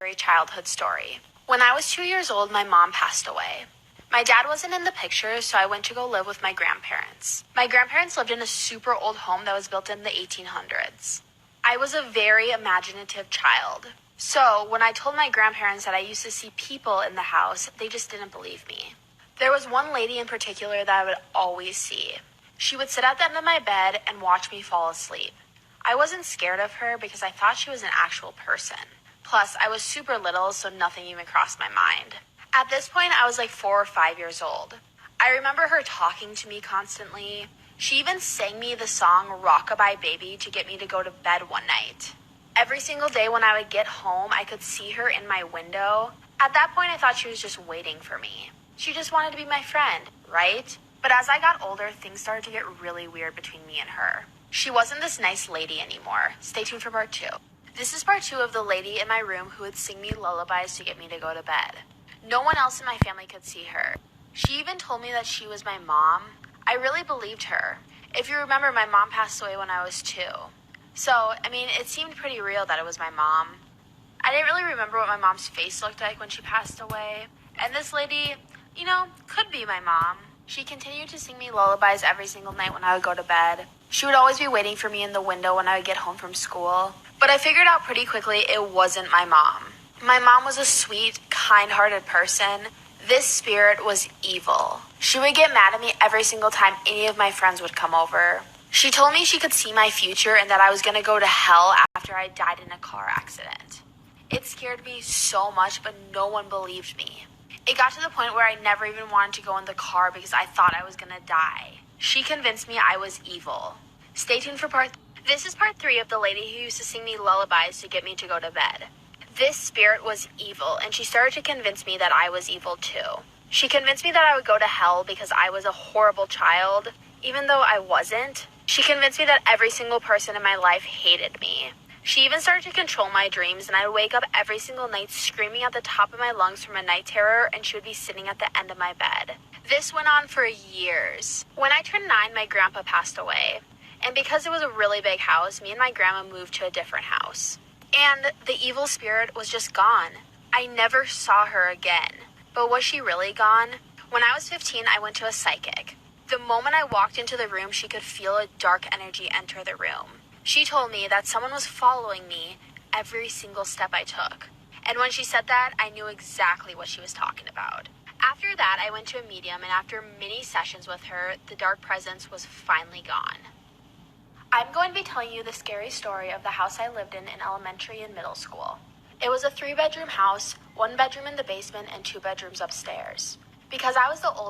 scary childhood story. When I was 2 years old, my mom passed away. My dad wasn't in the picture, so I went to go live with my grandparents. My grandparents lived in a super old home that was built in the 1800s. I was a very imaginative child. So when I told my grandparents that I used to see people in the house, they just didn't believe me. There was one lady in particular that I would always see. She would sit at the end of my bed and watch me fall asleep. I wasn't scared of her because I thought she was an actual person. Plus, I was super little, so nothing even crossed my mind. At this point, I was like 4 or 5 years old. I remember her talking to me constantly. She even sang me the song Rockabye Baby to get me to go to bed one night. Every single day when I would get home, I could see her in my window. At that point, I thought she was just waiting for me. She just wanted to be my friend, right? But as I got older, things started to get really weird between me and her. She wasn't this nice lady anymore. Stay tuned for part 2. This is part 2 of the lady in my room who would sing me lullabies to get me to go to bed. No one else in my family could see her. She even told me that she was my mom. I really believed her. If you remember, my mom passed away when I was 2. So, it seemed pretty real that it was my mom. I didn't really remember what my mom's face looked like when she passed away. And this lady, could be my mom. She continued to sing me lullabies every single night when I would go to bed. She would always be waiting for me in the window when I would get home from school. But I figured out pretty quickly it wasn't my mom. My mom was a sweet, kind-hearted person. This spirit was evil. She would get mad at me every single time any of my friends would come over. She told me she could see my future and that I was going to go to hell after I died in a car accident. It scared me so much, but no one believed me. It got to the point where I never even wanted to go in the car because I thought I was going to die. She convinced me I was evil. Stay tuned for This is part 3 of the lady who used to sing me lullabies to get me to go to bed. This spirit was evil, and she started to convince me that I was evil too. She convinced me that I would go to hell because I was a horrible child, even though I wasn't. She convinced me that every single person in my life hated me. She even started to control my dreams, and I would wake up every single night screaming at the top of my lungs from a night terror, and she would be sitting at the end of my bed. This went on for years. When I turned 9, my grandpa passed away. And because it was a really big house, me and my grandma moved to a different house. And the evil spirit was just gone. I never saw her again. But was she really gone? When I was 15, I went to a psychic. The moment I walked into the room, she could feel a dark energy enter the room. She told me that someone was following me every single step I took. And when she said that, I knew exactly what she was talking about. After that, I went to a medium, and after many sessions with her, the dark presence was finally gone. I'm going to be telling you the scary story of the house I lived in elementary and middle school. It was a 3-bedroom house, 1 bedroom in the basement, and 2 bedrooms upstairs. Because I was the oldest,